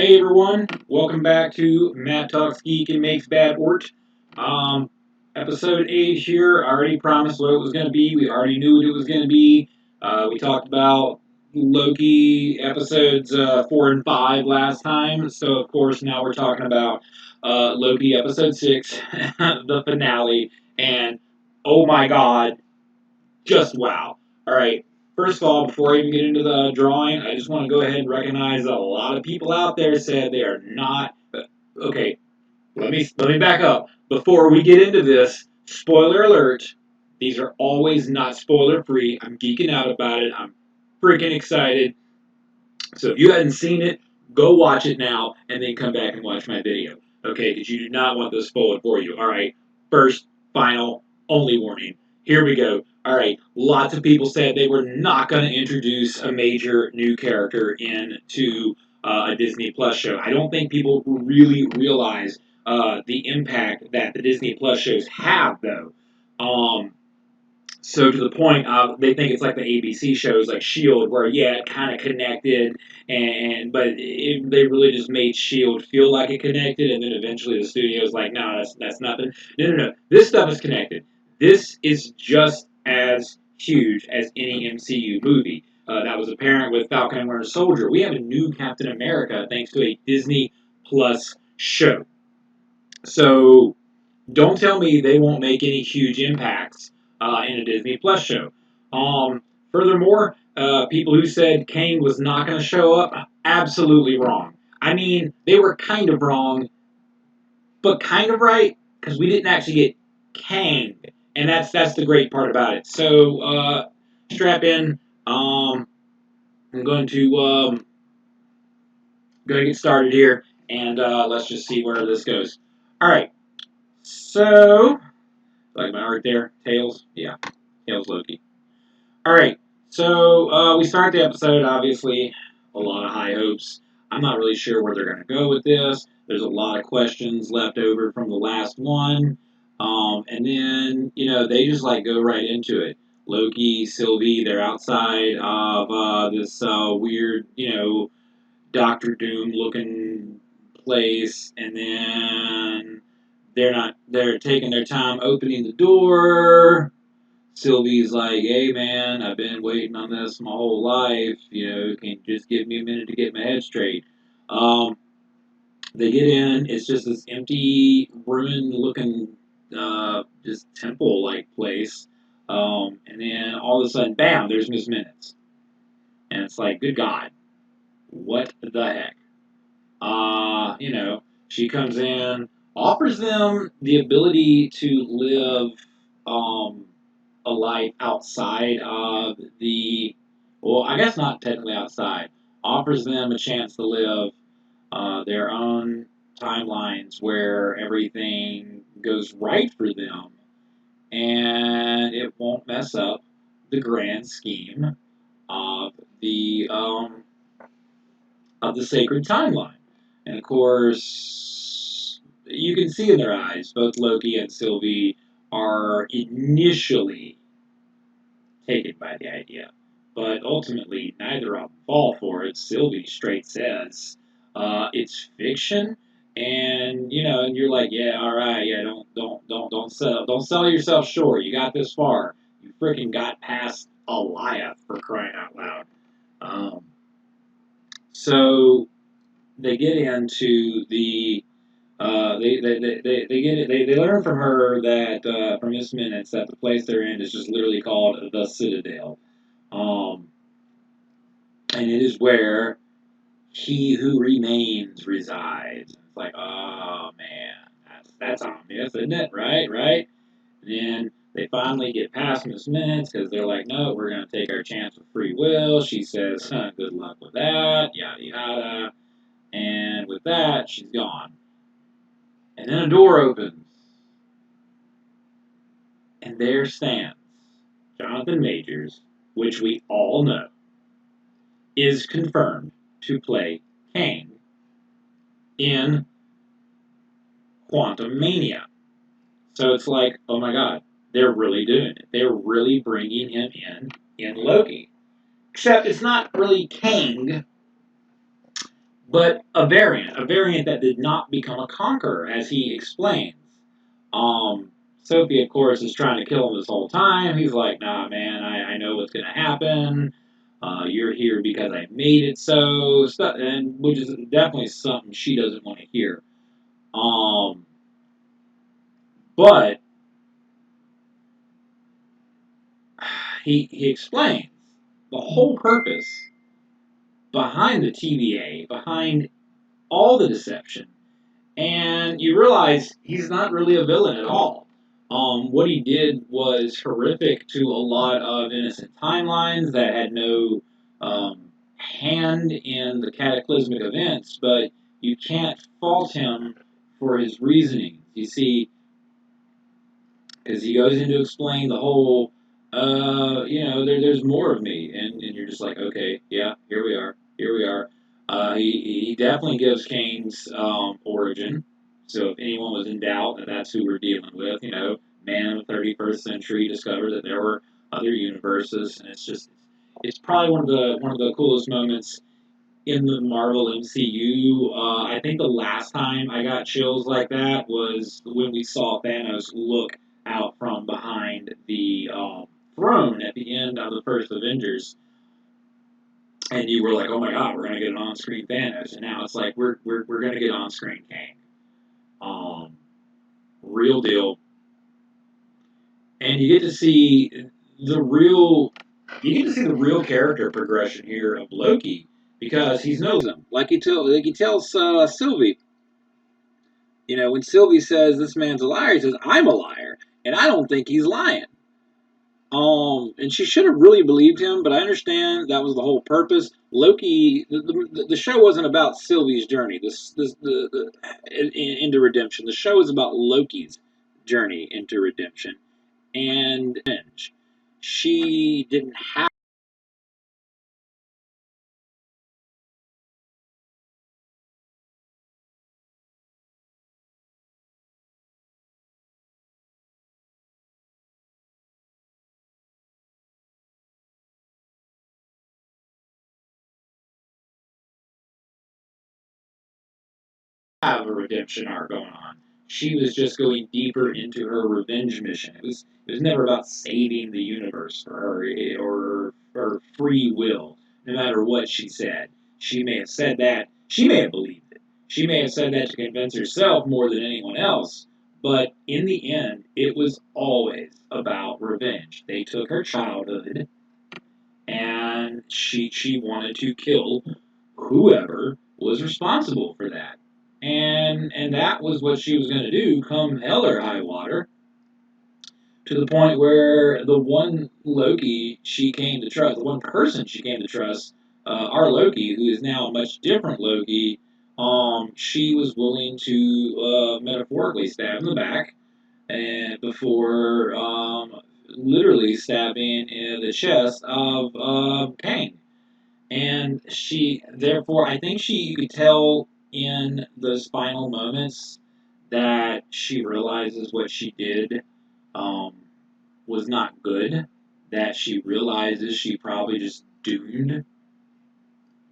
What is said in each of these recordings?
Hey everyone, welcome back to Matt Talks Geek and Makes Bad Art. Um, Episode 8 here. I already promised what it was going to be. We already knew what it was going to be. We talked about Loki episodes 4 and 5 last time. So, of course, now we're talking about Loki episode 6, the finale. And oh my god, just wow. All right. First of all, before I even get into the drawing, I just want to go ahead and recognize that a lot of people out there said they are not. Okay, let me back up. Before we get into this, spoiler alert. These are always not spoiler free. I'm geeking out about it. I'm freaking excited. So if you hadn't seen it, go watch it now and then come back and watch my video. Okay, because you do not want this spoiled for you. All right, first, final, only warning. Here we go. All right, lots of people said they were not going to introduce a major new character into a Disney Plus show. I don't think people really realize the impact that the Disney Plus shows have, though. So to the point, they think it's like the ABC shows like Shield, where yeah, it kind of connected, they really just made Shield feel like it connected, and then eventually the studio's like, no, that's nothing. No. This stuff is connected. This is just as huge as any MCU movie. That was apparent with Falcon and Winter Soldier. We have a new Captain America thanks to a Disney Plus show. So don't tell me they won't make any huge impacts in a Disney Plus show. Furthermore, people who said Kang was not going to show up, absolutely wrong. I mean, they were kind of wrong, but kind of right because we didn't actually get Kang, and that's the great part about it. So strap in. I'm going to get started here, and let's just see where this goes. All right. So like my art there, Tails, yeah, Tails Loki. All right, so we start the episode. Obviously, a lot of high hopes. I'm not really sure where they're going to go with this. There's a lot of questions left over from the last one, and then they just like go right into it. Loki, Sylvie, they're outside of this weird, Doctor Doom looking place, and then they're taking their time opening the door. Sylvie's like, hey man, I've been waiting on this my whole life. Can you just give me a minute to get my head straight? Um, they get in. It's just this empty, ruined-looking, just temple-like place. And then all of a sudden, bam! There's Miss Minutes, and it's like, good God, what the heck? She comes in, offers them the ability to live um, a life outside of well, I guess not technically outside, offers them a chance to live their own timelines where everything goes right for them and it won't mess up the grand scheme of the um, of the sacred timeline. And of course, you can see in their eyes, both Loki and Sylvie are initially taken by the idea. But ultimately, neither of them fall for it. Sylvie straight says it's fiction, and and you're like, yeah, all right, yeah, don't sell yourself short. You got this far. You freaking got past Goliath for crying out loud. Um, so they get into they learn from her that from Miss Minutes that the place they're in is just literally called the Citadel, um, and it is where he who remains resides. It's like, oh man, that's ominous, isn't it? Right. And then they finally get past Miss Minutes because they're like, no, we're gonna take our chance with free will. She says, good luck with that, yada yada. And with that, she's gone. And then a door opens, and there stands Jonathan Majors, which we all know is confirmed to play Kang in Quantum Mania. So it's like, oh my god, they're really doing it. They're really bringing him in Loki. Except it's not really Kang, but a variant that did not become a conqueror, as he explains. Um, Sophie, of course, is trying to kill him this whole time. He's like, nah, man, I know what's going to happen. You're here because I made it so, and which is definitely something she doesn't want to hear. Um, but he explains the whole purpose behind the TVA, behind all the deception, and you realize he's not really a villain at all. What he did was horrific to a lot of innocent timelines that had no hand in the cataclysmic events, but you can't fault him for his reasoning. You see, because he goes into explain the whole, there's more of me, and you're just like, okay, yeah, here we are. He definitely gives Kane's origin. So if anyone was in doubt that that's who we're dealing with, man of the 31st century discovered that there were other universes, and it's probably one of the coolest moments in the Marvel MCU. I think the last time I got chills like that was when we saw Thanos look out from behind the throne at the end of the first Avengers, and you were like, "Oh my God, we're gonna get an on-screen Thanos," and now it's like we're gonna get on-screen Kang, um, real deal, and the real you get to see the real character progression here of Loki because he knows him. Like he tells Sylvie, when Sylvie says this man's a liar, he says, I'm a liar, and I don't think he's lying. And she should have really believed him, but I understand that was the whole purpose. Loki, the show wasn't about Sylvie's journey, into redemption. The show is about Loki's journey into redemption, and she didn't have a redemption arc going on. She was just going deeper into her revenge mission. It was never about saving the universe for her or her free will, no matter what she said. She may have said that. She may have believed it. She may have said that to convince herself more than anyone else. But in the end, it was always about revenge. They took her childhood and she wanted to kill whoever was responsible for that. And that was what she was going to do come hell or high water, to the point where the one Loki she came to trust, the one person she came to trust, our Loki, who is now a much different Loki, she was willing to metaphorically stab in the back and before literally stabbing in the chest of Kang. And therefore, I think you could tell in those final moments that she realizes what she did um, was not good. That she realizes she probably just doomed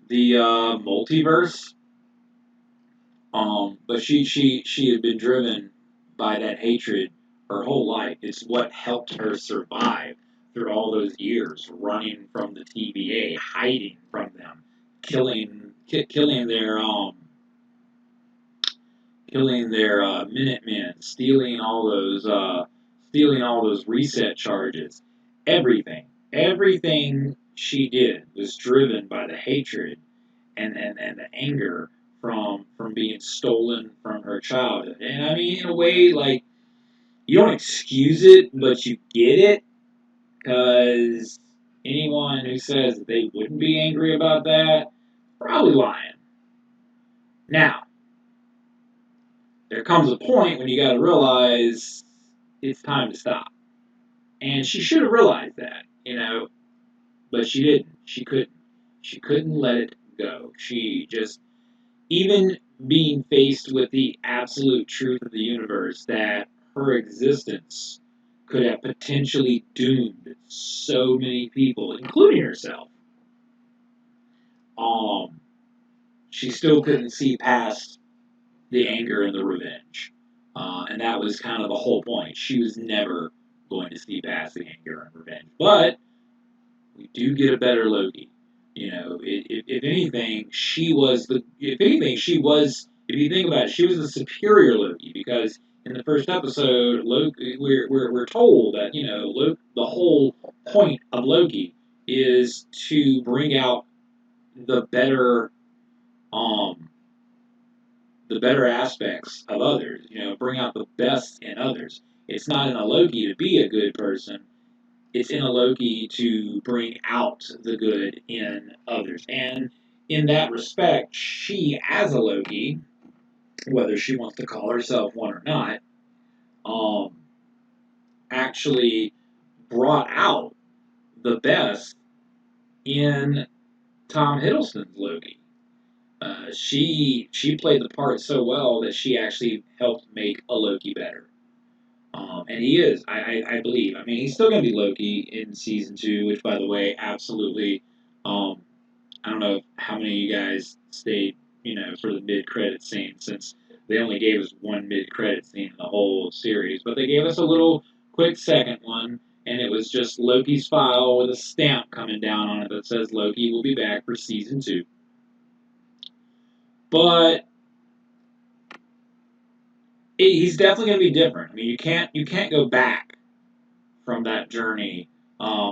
the multiverse. But she had been driven by that hatred her whole life. It's what helped her survive through all those years, running from the TVA, hiding from them, killing their Minutemen, stealing all those reset charges. Everything she did was driven by the hatred and the anger from being stolen from her childhood. And I mean, in a way, like you don't excuse it, but you get it, because anyone who says that they wouldn't be angry about that probably lying. Now, there comes a point when you got to realize it's time to stop, and she should have realized that, but she didn't. She couldn't. She couldn't let it go. She just even being faced with the absolute truth of the universe that her existence could have potentially doomed so many people, including herself. Um, she still couldn't see past the anger and the revenge. And that was kind of the whole point. She was never going to see past the anger and revenge. But we do get a better Loki. You know, if anything, she was the. If anything, she was. If you think about it, she was the superior Loki because in the first episode, Loki, we're told that the whole point of Loki is to bring out the better um the better aspects of others. You know, bring out the best in others. It's not in a Loki to be a good person. It's in a Loki to bring out the good in others. And in that respect, she, as a Loki, whether she wants to call herself one or not, um, actually brought out the best in Tom Hiddleston's Loki. She played the part so well that she actually helped make a Loki better. And he is, I believe. I mean, he's still going to be Loki in season 2, which, by the way, absolutely. Um, I don't know how many of you guys stayed, for the mid-credit scene, since they only gave us one mid-credit scene in the whole series, but they gave us a little quick second one, and it was just Loki's file with a stamp coming down on it that says Loki will be back for season 2. But he's definitely going to be different. I mean, you can't go back from that journey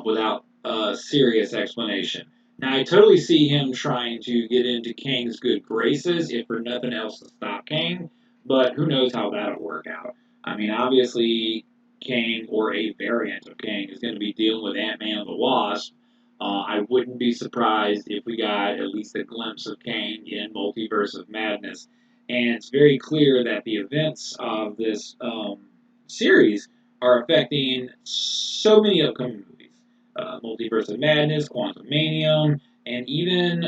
without a serious explanation. Now, I totally see him trying to get into Kang's good graces, if for nothing else to stop Kang, but who knows how that'll work out. I mean, obviously, Kang, or a variant of Kang, is going to be dealing with Ant-Man and the Wasp. I wouldn't be surprised if we got at least a glimpse of Kang in Multiverse of Madness. And it's very clear that the events of this series are affecting so many upcoming movies. Multiverse of Madness, Quantum Manium, and even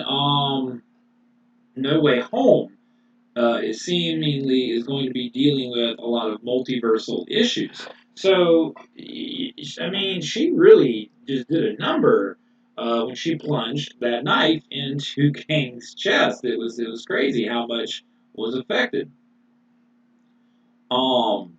No Way Home is seemingly is going to be dealing with a lot of multiversal issues. So, I mean, she really just did a number when she plunged that knife into Kang's chest. It was crazy how much was affected. Um,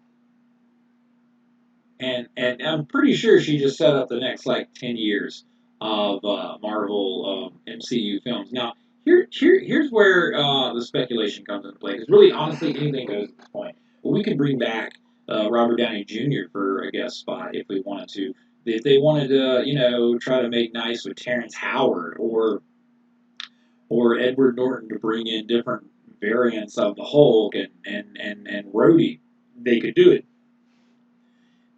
and I'm pretty sure she just set up the next like 10 years of Marvel MCU films. Now, here's where the speculation comes into play. Because really, honestly, anything goes at this point. Well, we could bring back Robert Downey Jr. for a guest spot if we wanted to. If they wanted to, try to make nice with Terrence Howard or Edward Norton to bring in different variants of the Hulk and Rhodey, they could do it.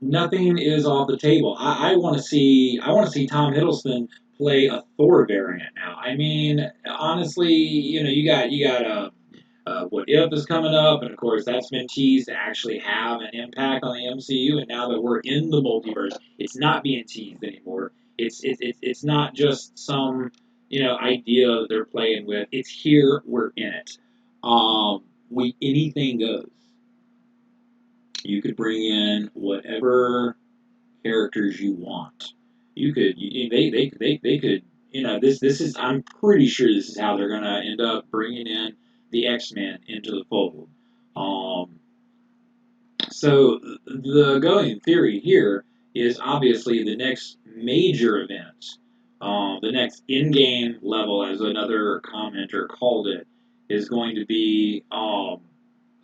Nothing is off the table. I want to see Tom Hiddleston play a Thor variant now. I mean, honestly, you got What If is coming up, and of course that's been teased to actually have an impact on the MCU. And now that we're in the multiverse, it's not being teased anymore. It's not just some idea that they're playing with. It's here. We're in it. We anything goes. You could bring in whatever characters you want. You could they could this is I'm pretty sure this is how they're gonna end up bringing in the X-Men into the fold. Um, so the going theory here is obviously the next major event, the next in-game level, as another commenter called it, is going to be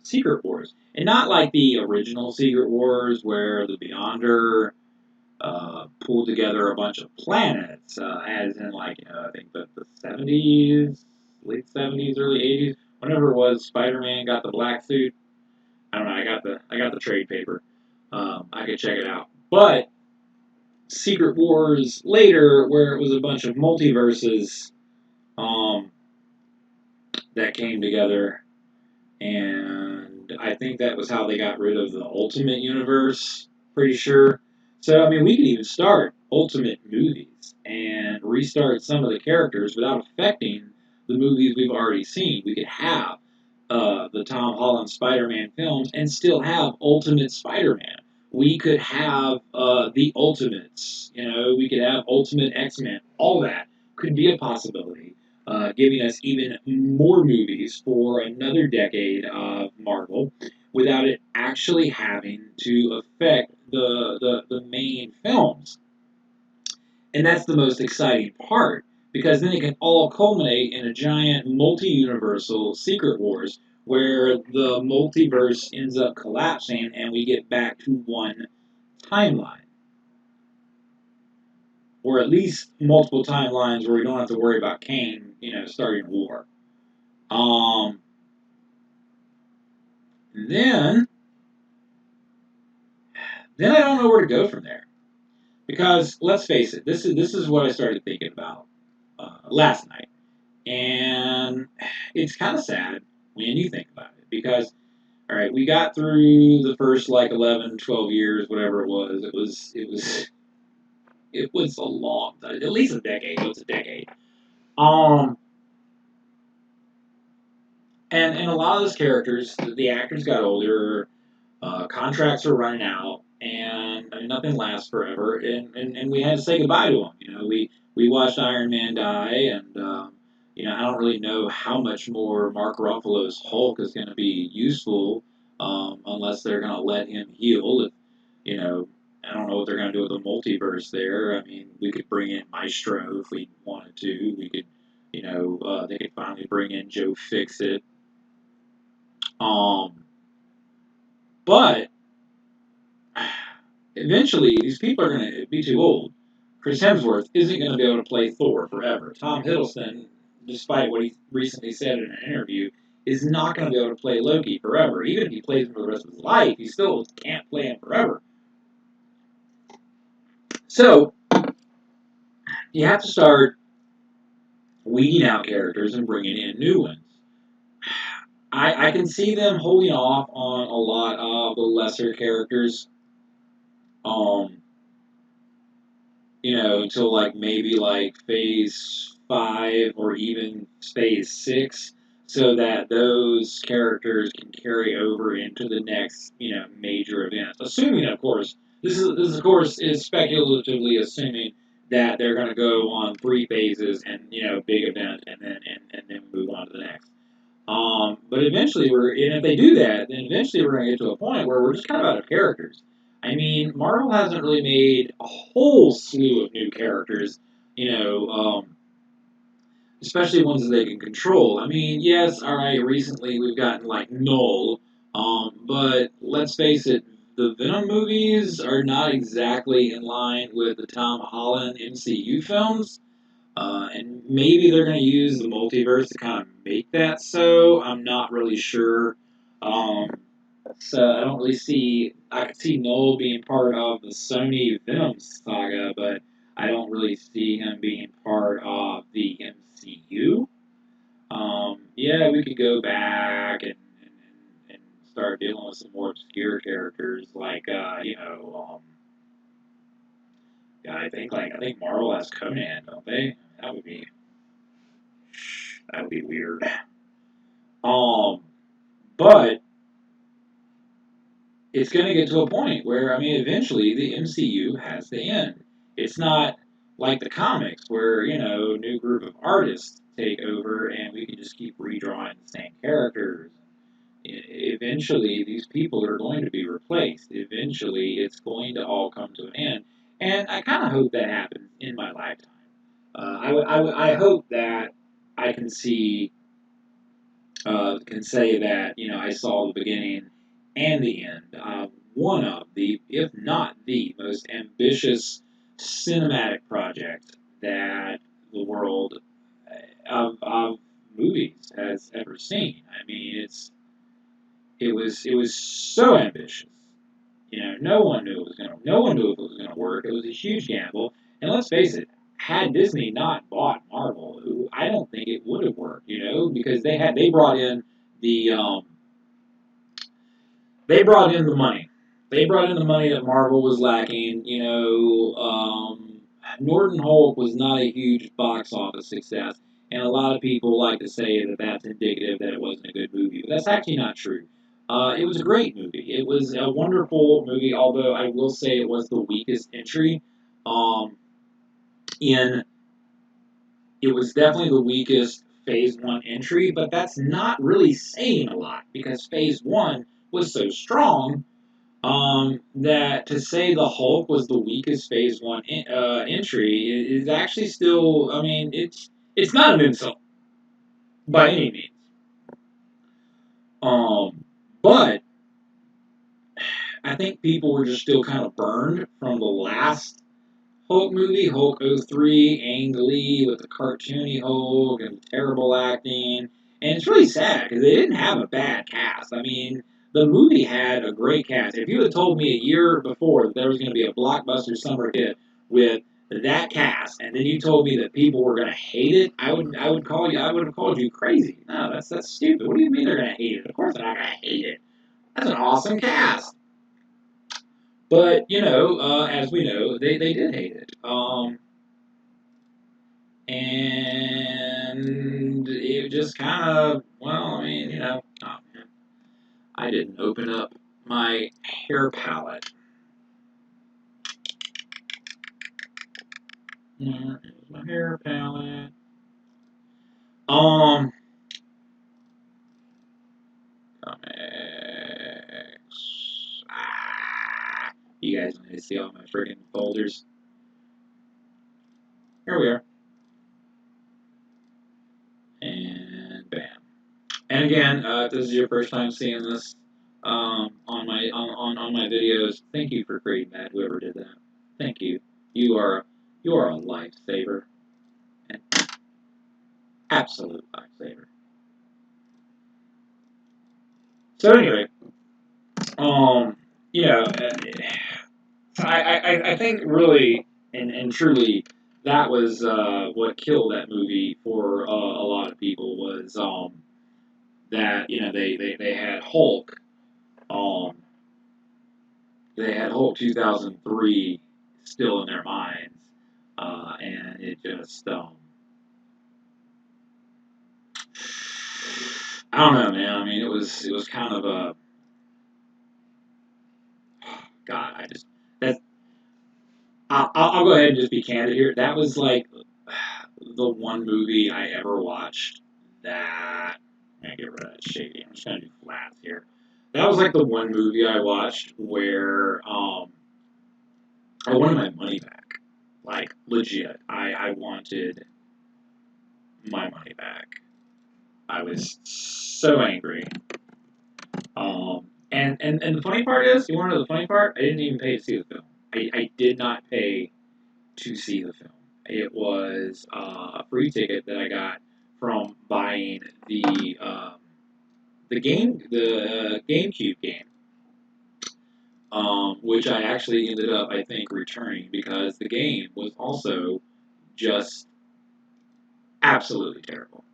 Secret Wars, and not like the original Secret Wars where the Beyonder pulled together a bunch of planets, as in like I think the 70s, late 70s, early 80s, whenever it was Spider-Man got the black suit. I don't know. I got the trade paper. I could check it out. But Secret Wars later, where it was a bunch of multiverses um, that came together, and I think that was how they got rid of the Ultimate Universe. Pretty sure. So I mean, we could even start Ultimate movies and restart some of the characters without affecting the movies we've already seen. We could have the Tom Holland Spider-Man films and still have Ultimate Spider-Man. We could have the Ultimates. We could have Ultimate X-Men. All that could be a possibility. giving us even more movies for another decade of Marvel without it actually having to affect the main films. And that's the most exciting part, because then it can all culminate in a giant multi-universal Secret Wars where the multiverse ends up collapsing and we get back to one timeline. Or at least multiple timelines where we don't have to worry about Kane, starting a war. Um, then, then I don't know where to go from there. Because let's face it, this is what I started thinking about last night. And it's kind of sad when you think about it, because all right, we got through the first like 11, 12 years, whatever it was. It was a long time, at least a decade. It was a decade. Um, and a lot of those characters, the actors got older, contracts are running out, and I mean, nothing lasts forever, and we had to say goodbye to them. We watched Iron Man die, and I don't really know how much more Mark Ruffalo's Hulk is going to be useful, unless they're going to let him heal. If, you know, I don't know what they're going to do with the multiverse there. I mean, we could bring in Maestro if we wanted to. We could, they could finally bring in Joe Fixit. Um, but eventually, these people are going to be too old. Chris Hemsworth isn't going to be able to play Thor forever. Tom Hiddleston, despite what he recently said in an interview, is not going to be able to play Loki forever. Even if he plays him for the rest of his life, he still can't play him forever. So, you have to start weeding out characters and bringing in new ones. I can see them holding off on a lot of the lesser characters. Um, until like maybe like phase 5 or even phase 6, so that those characters can carry over into the next, major event. Assuming, of course, this of course is speculatively assuming that they're going to go on 3 phases and big event and then move on to the next. But eventually and if they do that, then eventually we're going to get to a point where we're just kind of out of characters. I mean, Marvel hasn't really made a whole slew of new characters, you know, um, especially ones that they can control. I mean, yes, all right, recently we've gotten like Null, but let's face it, the Venom movies are not exactly in line with the Tom Holland MCU films. And maybe they're going to use the multiverse to kind of make that so. I'm not really sure. Um, so I don't really see. I could see Noel being part of the Sony Venom saga, but I don't really see him being part of the MCU. Yeah, we could go back and start dealing with some more obscure characters like yeah, I think Marvel has Conan, don't they? That would be weird. Um, but it's going to get to a point where, I mean, eventually the MCU has to end. It's not like the comics where, a new group of artists take over and we can just keep redrawing the same characters. Eventually, these people are going to be replaced. Eventually, it's going to all come to an end. And I kind of hope that happens in my lifetime. I hope that I can say that I saw the beginning and the end of one of the, if not the most ambitious cinematic project that the world of movies has ever seen. I mean, it was so ambitious. No one knew if it was gonna work. It was a huge gamble, and let's face it, had Disney not bought Marvel, I don't think it would have worked. Because they brought in the they brought in the money. They brought in the money that Marvel was lacking. Norton Hulk was not a huge box office success, and a lot of people like to say that that's indicative that it wasn't a good movie, but that's actually not true. It was a great movie. It was a wonderful movie, although I will say it was the weakest entry um, in it was definitely the weakest Phase 1 entry, but that's not really saying a lot because Phase 1 was so strong that to say the Hulk was the weakest Phase 1 entry is actually still, I mean, it's not an insult by any means. But I think people were just still kind of burned from the last Hulk movie, Hulk '03, Ang Lee with the cartoony Hulk and terrible acting. And it's really sad because they didn't have a bad cast. I mean, the movie had a great cast. If you had told me a year before that there was going to be a blockbuster summer hit with that cast, and then you told me that people were going to hate it, I would have called you crazy. No, that's stupid. What do you mean they're going to hate it? Of course they're not going to hate it. That's an awesome cast. But as we know, they did hate it. And it just kind of, well, I mean, oh man, I didn't open up my hair palette. Where is my hair palette? Um, Comics. You guys need to see all my freaking folders. Here we are. And bam. And again, if this is your first time seeing this on my videos, thank you for creating that. Whoever did that, thank you. You are you are a lifesaver, an absolute lifesaver. So anyway, um, you know, I think really and truly that was what killed that movie for a lot of people was that they had Hulk. Um, they had Hulk 2003 still in their minds, and it just I don't know, man. I mean, it was kind of a God. I just that I'll go ahead and just be candid here. That was like the one movie I ever watched that. I'm gonna get rid of that shady. I'm just gonna do flats here. That was like the one movie I watched where I wanted my money back. Like legit, I wanted my money back. I was so angry. And the funny part is, you want to know the funny part? I didn't even pay to see the film. I did not pay to see the film. It was a free ticket that I got from buying the GameCube game, which I actually ended up, I think, returning because the game was also just absolutely terrible.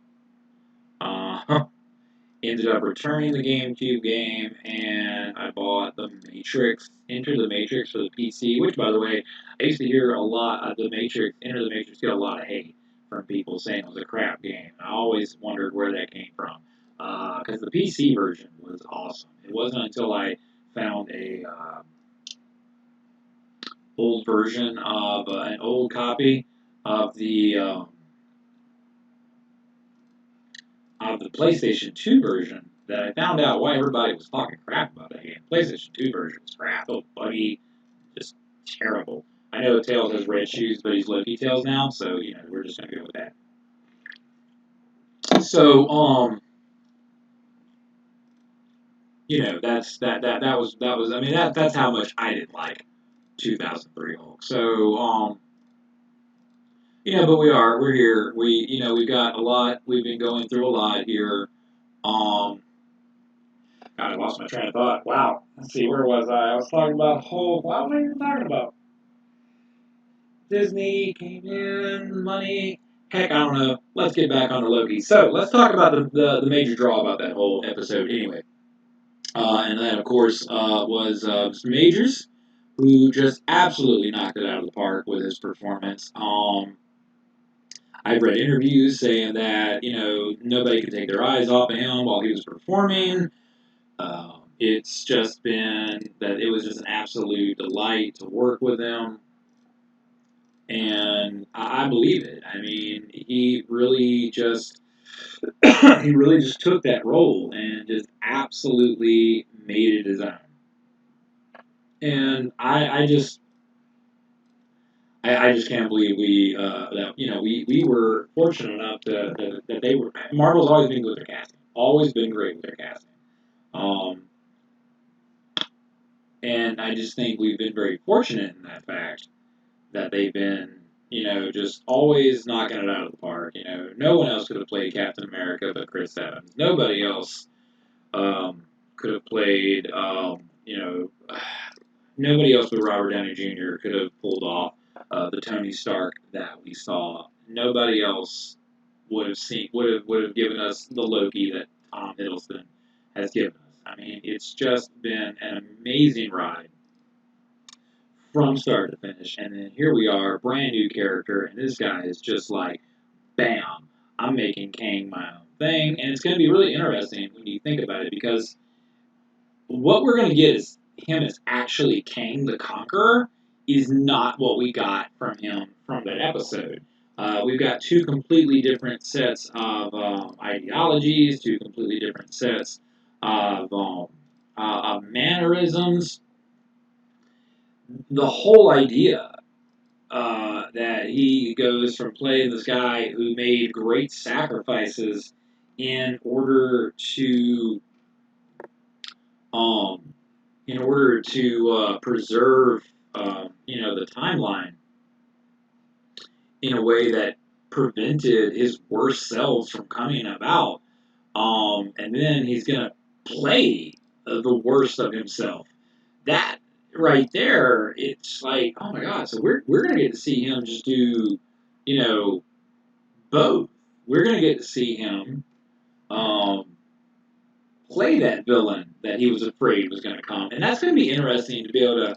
Ended up returning the GameCube game, and I bought the Matrix, Enter the Matrix for the PC. Which, by the way, I used to hear a lot of the Matrix, Enter the Matrix, get a lot of hate from people saying it was a crap game. I always wondered where that came from, because the PC version was awesome. It wasn't until I found a old version of an old copy of the PlayStation 2 version that I found out why everybody was talking crap about that game. PlayStation 2 version was crap. Oh, buggy, just terrible. I know Tails has red shoes, but he's Loki Tails now, so we're just gonna go with that. So that was I mean that's how much I didn't like 2003 Hulk. So but we're here. We've got a lot. We've been going through a lot here. Um, God, I lost my train of thought. Wow. Let's see, where was I? I was talking about Hulk. What was I even talking about? Disney came in, money. Heck, I don't know. Let's get back on to Loki. So let's talk about the major draw about that whole episode anyway. And that, of course, was Mr. Majors, who just absolutely knocked it out of the park with his performance. I've read interviews saying that, nobody could take their eyes off of him while he was performing. It's just been that it was just an absolute delight to work with him. And I believe it. I mean, he really just he really just took that role and just absolutely made it his own. And I just can't believe we that we were fortunate enough that they were. Marvel's always been good with their casting, always been great with their casting. Um, and I just think we've been very fortunate in that fact that they've been, just always knocking it out of the park. No one else could have played Captain America but Chris Evans. Nobody else could have played, nobody else but Robert Downey Jr. could have pulled off the Tony Stark that we saw. Nobody else would have given us the Loki that Tom Hiddleston has given us. I mean, it's just been an amazing ride from start to finish. And then here we are, brand new character, and this guy is just like, bam, I'm making Kang my own thing. And it's going to be really interesting when you think about it because what we're going to get is him as actually Kang the Conqueror is not what we got from him from that episode. We've got two completely different sets of ideologies, two completely different sets of mannerisms. The whole idea that he goes from playing this guy who made great sacrifices in order to um, preserve the timeline in a way that prevented his worst selves from coming about. And then he's gonna play the worst of himself. That right there, it's like, oh my god! So we're gonna get to see him just do, you know, both. We're gonna get to see him um, play that villain that he was afraid was gonna come, and that's gonna be interesting to be able to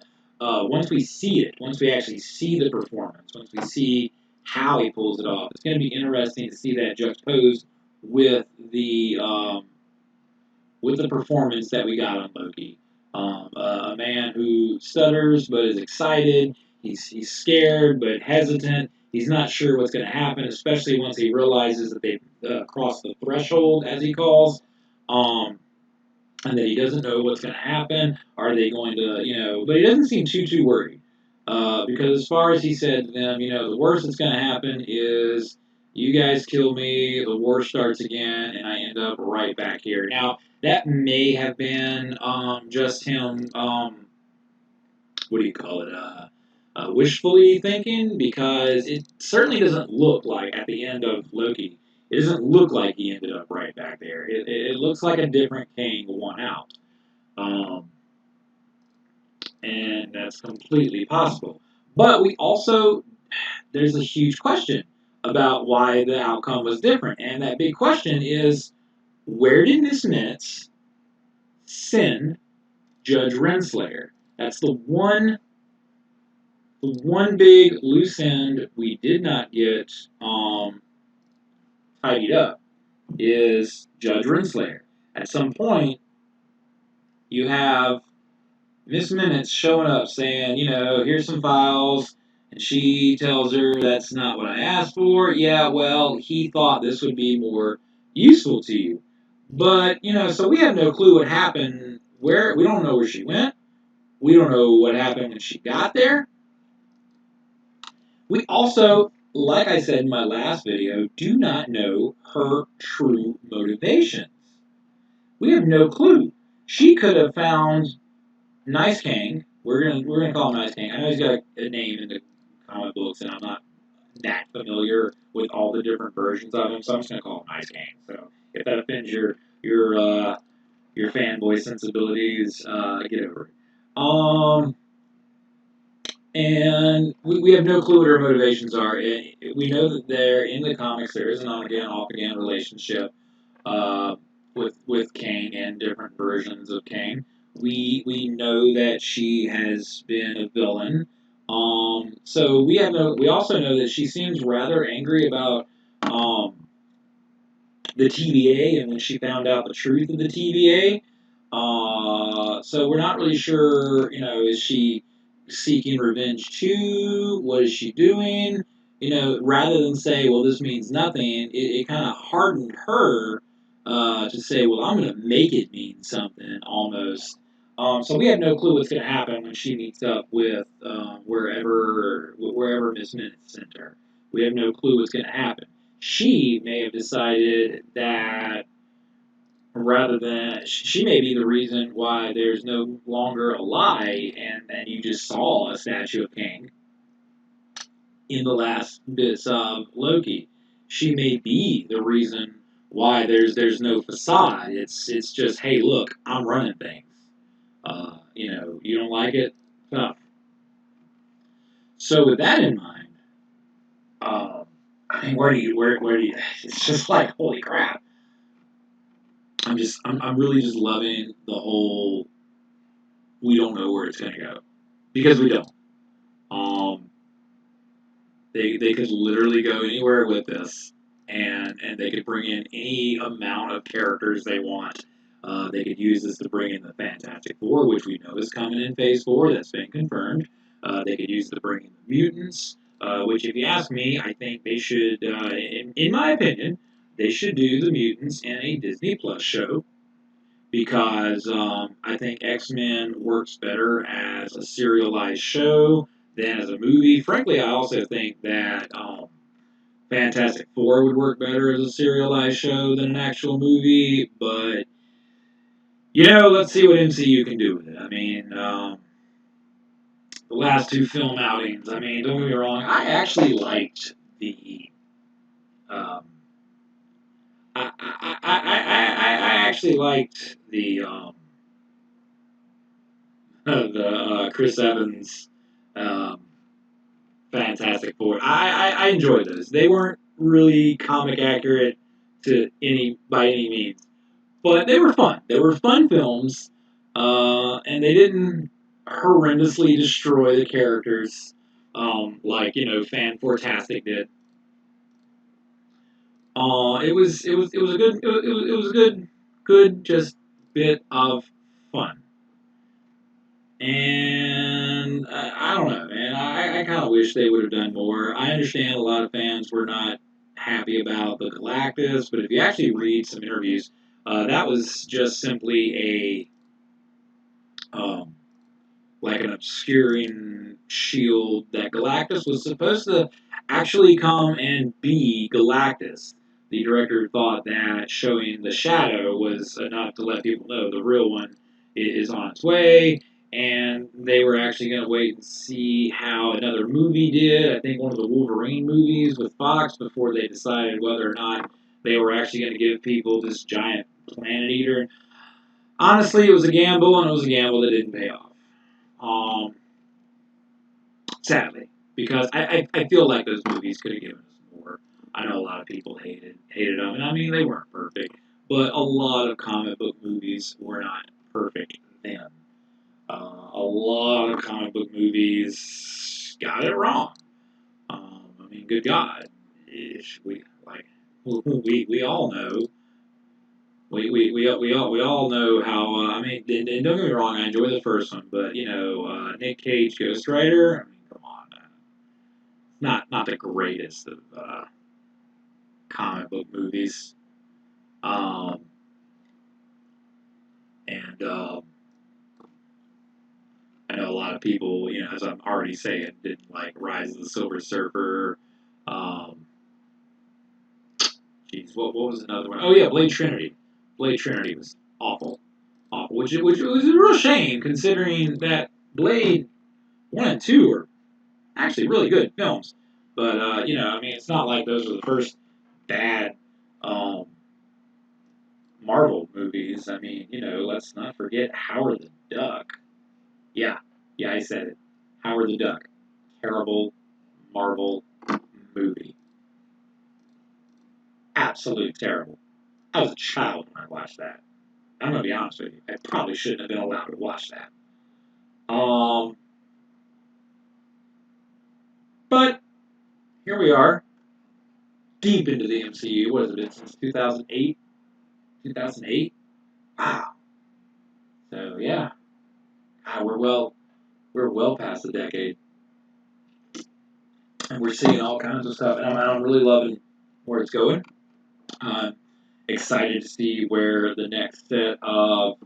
once we see it, once we actually see the performance, once we see how he pulls it off. It's gonna be interesting to see that juxtaposed with the performance that we got on Loki. A man who stutters but is excited. He's scared but hesitant. He's not sure what's going to happen, especially once he realizes that they've crossed the threshold, as he calls, and that he doesn't know what's going to happen. Are they going to, But he doesn't seem too worried because as far as he said to them, the worst that's going to happen is you guys kill me, the war starts again, and I end up right back here. Now that may have been just him. What do you call it? Wishfully thinking, because it certainly doesn't look like at the end of Loki. It doesn't look like he ended up right back there. It looks like a different Kang won out. Um, and that's completely possible. But we also, there's a huge question about why the outcome was different. And that big question is, where did Miss Minutes send Judge Renslayer? That's the one big loose end we did not get tidied up is Judge Renslayer. At some point, you have Miss Minutes showing up saying, here's some files, and she tells her that's not what I asked for. Yeah, well, he thought this would be more useful to you. But, so we have no clue what happened. We don't know where she went. We don't know what happened when she got there. We also, like I said in my last video, do not know her true motivations. We have no clue. She could have found Nice King. We're gonna call him Nice King. I know he's got a name in the comic books, and I'm not that familiar with all the different versions of him, so I'm just gonna call him Nice King. So if that offends your fanboy sensibilities, get over it. And we have no clue what her motivations are. We know that there in the comics there is an on again, off again relationship uh, with Kang and different versions of Kang. We know that she has been a villain. So we have no. We also know that she seems rather angry about the TVA and when she found out the truth of the TVA. So we're not really sure. Is she seeking revenge too? What is she doing? Rather than say, well, this means nothing, it kind of hardened her to say, well, I'm going to make it mean something almost. So we have no clue what's going to happen when she meets up with wherever Miss Minute sent her. We have no clue what's going to happen. She may have decided that rather than she may be the reason why there's no longer a lie, and you just saw a statue of King in the last bits of Loki. She may be the reason why there's no facade. It's just, hey, look, I'm running things. You don't like it, tough. So with that in mind, um, I mean, where do you? It's just like, holy crap. I'm really just loving the whole. We don't know where it's gonna go because we don't. Um, they could literally go anywhere with this, and they could bring in any amount of characters they want. They could use this to bring in the Fantastic Four, which we know is coming in Phase 4. That's been confirmed. They could use it to bring in the mutants, which, if you ask me, I think they should, in my opinion, they should do the mutants in a Disney Plus show because I think X Men works better as a serialized show than as a movie. Frankly, I also think that Fantastic Four would work better as a serialized show than an actual movie. But let's see what MCU can do with it. I mean, the last two film outings. I mean, don't get me wrong. I actually liked the. Um, I actually liked the Chris Evans um, Fantastic Four. I enjoyed those. They weren't really comic accurate to any by any means, but they were fun. They were fun films, and they didn't horrendously destroy the characters like Fantastic did. It was a good it was a good just bit of fun. And I don't know, man. I kind of wish they would have done more. I understand a lot of fans were not happy about the Galactus, but if you actually read some interviews, that was just simply um, like an obscuring shield that Galactus was supposed to actually come and be Galactus. The director thought that showing the shadow was enough to let people know the real one is on its way, and they were actually going to wait and see how another movie did. I think one of the Wolverine movies with Fox before they decided whether or not they were actually going to give people this giant planet eater. Honestly, it was a gamble, and it was a gamble that didn't pay off. Um, Sadly, because I feel like those movies could have given us more. I know a lot of people hated them, and I mean they weren't perfect, but a lot of comic book movies were not perfect then. A lot of comic book movies got it wrong. I mean, good God, we like we all know. We all know how. I mean, and don't get me wrong. I enjoy the first one, but Nick Cage Ghost Rider. I mean, come on. Not the greatest of comic book movies. Um, and I know a lot of people, as I'm already saying, didn't like Rise of the Silver Surfer. Um, what was another one? Oh yeah, Blade Trinity. Blade Trinity was awful, awful. Which was a real shame considering that Blade 1 and 2 are actually really good films. But I mean, it's not like those were the first bad um, Marvel movies. I mean, let's not forget Howard the Duck. Yeah, yeah, I said it. Howard the Duck. Terrible Marvel movie. Absolute terrible. I was a child when I watched that. I'm gonna be honest with you. I probably shouldn't have been allowed to watch that. Um, but here we are, deep into the MCU. What has it been since 2008? 2008. Wow. So yeah, we're well. We're well past the decade, and we're seeing all kinds of stuff. And I'm really loving where it's going. I'm excited to see where the next set of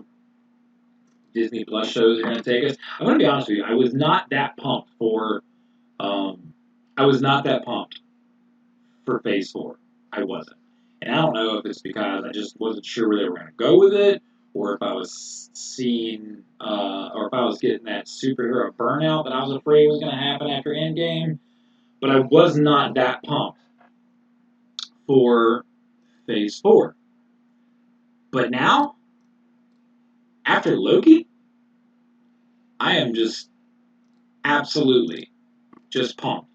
Disney Plus shows are going to take us. I'm going to be honest with you. I was not that pumped for. I was not that pumped for Phase Four. I wasn't, and I don't know if it's because I just wasn't sure where they were going to go with it, or if I was seeing, or if I was getting that superhero burnout that I was afraid was going to happen after Endgame. But I was not that pumped for Phase Four. But now, after Loki, I am just absolutely just pumped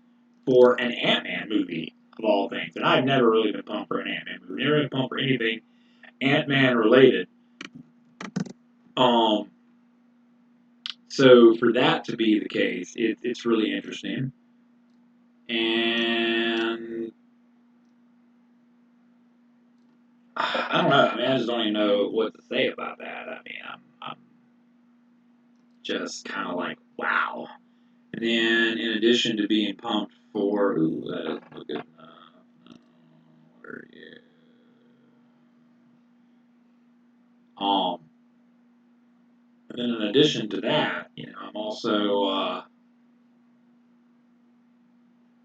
for an Ant-Man movie of all things. And I've never really been pumped for an Ant-Man movie. Never been pumped for anything Ant-Man related. Um, so for that to be the case, it's really interesting. And I don't know. I mean, I just don't even know what to say about that. I mean, I'm just kind of like, wow. And then, in addition to being pumped for, ooh, that doesn't look good enough. Where are you? Um, and then in addition to that, I'm also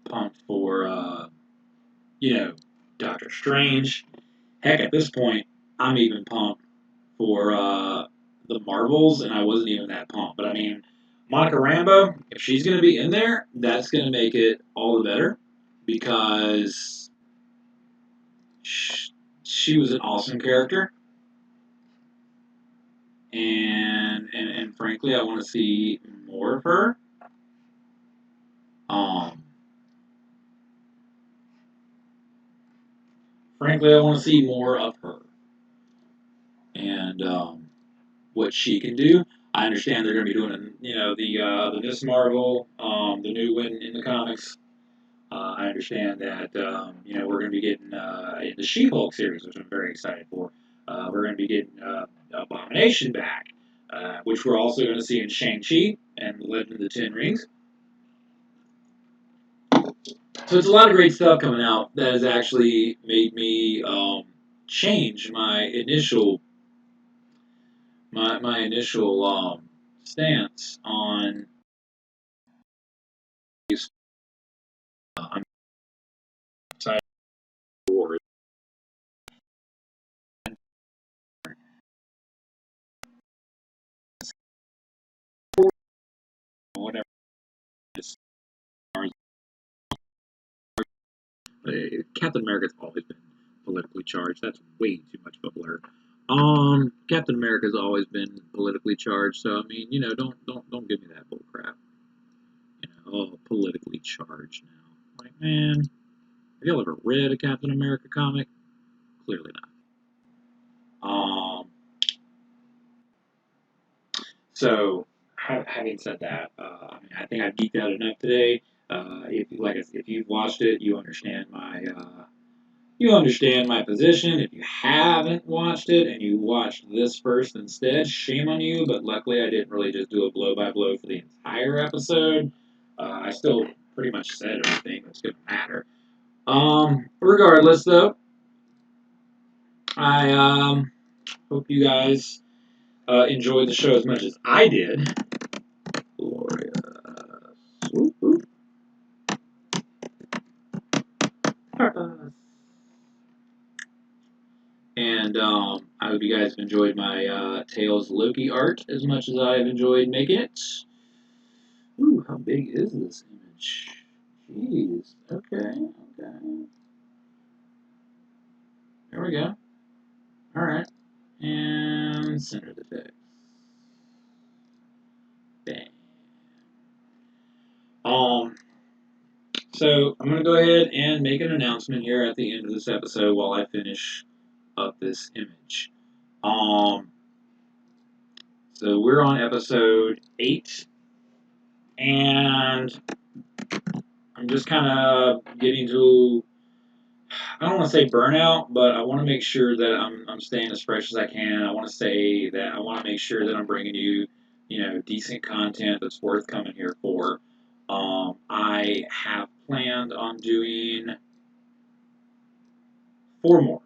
pumped for, Doctor Strange. Heck, at this point, I'm even pumped for the Marvels, and I wasn't even that pumped. But I mean, Monica Rambeau, if she's going to be in there, that's going to make it all the better because she was an awesome character, and frankly, I want to see more of her. Um, frankly, I want to see more of her and what she can do. I understand they're going to be doing, the Miss Marvel, the new one in the comics. I understand that we're going to be getting the She-Hulk series, which I'm very excited for. We're going to be getting Abomination back, which we're also going to see in Shang-Chi and the Legend of the Ten Rings. So it's a lot of great stuff coming out that has actually made me change my initial stance on. I'm excited for whatever. Captain America's always been politically charged. That's way too much of a blur. Captain America's always been politically charged. So I mean, don't give me that bull crap. Politically charged now. Like, man, have y'all ever read a Captain America comic? Clearly not. So having said that, I mean, I think I've geeked out enough today. If you've watched it, you understand my position. If you haven't watched it and you watched this first instead, shame on you. But luckily, I didn't really just do a blow by blow for the entire episode. I still pretty much said everything that's going to matter. Regardless, though, I hope you guys enjoyed the show as much as I did. Glorious. Whoop, whoop. And I hope you guys have enjoyed my Tails Loki art as much as I've enjoyed making it. Ooh, how big is this image? Jeez. Okay. There we go. Alright. And center the text. Bang. So I'm going to go ahead and make an announcement here at the end of this episode while I finish up this image. So we're on episode 8, and I'm just kind of getting to, I don't want to say burnout, but I want to make sure that I'm staying as fresh as I can. I want to say that I want to make sure that I'm bringing you decent content that's worth coming here for. I have planned on doing four more,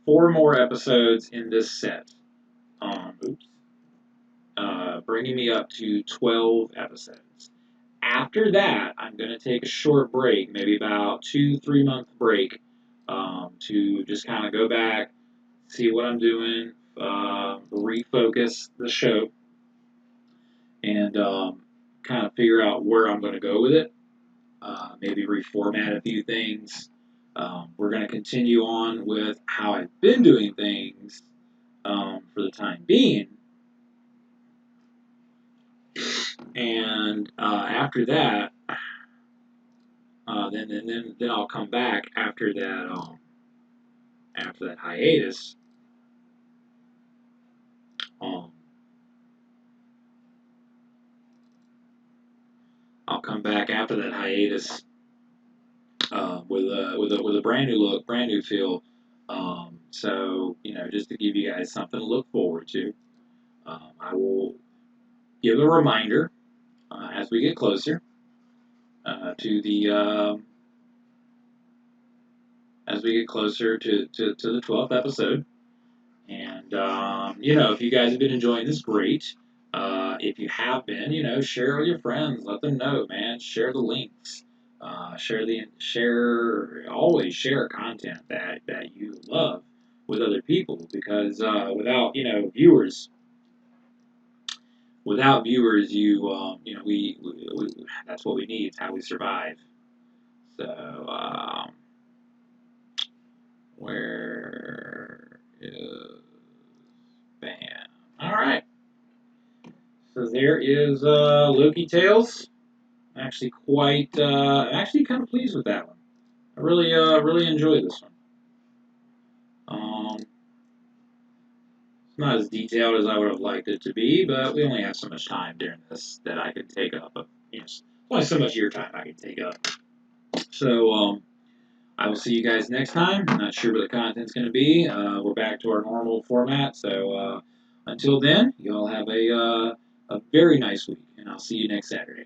four more episodes in this set. Oops, bringing me up to 12 episodes. After that, I'm going to take a short break, maybe about 2, 3 month break, to just kind of go back, see what I'm doing, refocus the show, and kind of figure out where I'm going to go with it. Maybe reformat a few things. We're going to continue on with how I've been doing things for the time being. And after that, then I'll come back after that hiatus. Um, I'll come back after that hiatus with a brand new look, brand new feel. So just to give you guys something to look forward to. I will give a reminder as we get closer to the as we get closer to the 12th episode. And if you guys have been enjoying this, great. If you have been, share with your friends. Let them know, man. Share the links. Always share content that you love with other people because without viewers, we that's what we need. It's how we survive. So where is Bam? All right. So there is Loki Tales. I'm actually actually kind of pleased with that one. I really enjoyed this one. It's not as detailed as I would have liked it to be, but we only have so much time during this that I could take up. Only so much of your time I can take up. So I will see you guys next time. I'm not sure what the content's going to be. We're back to our normal format. So until then, you all have a very nice week, and I'll see you next Saturday.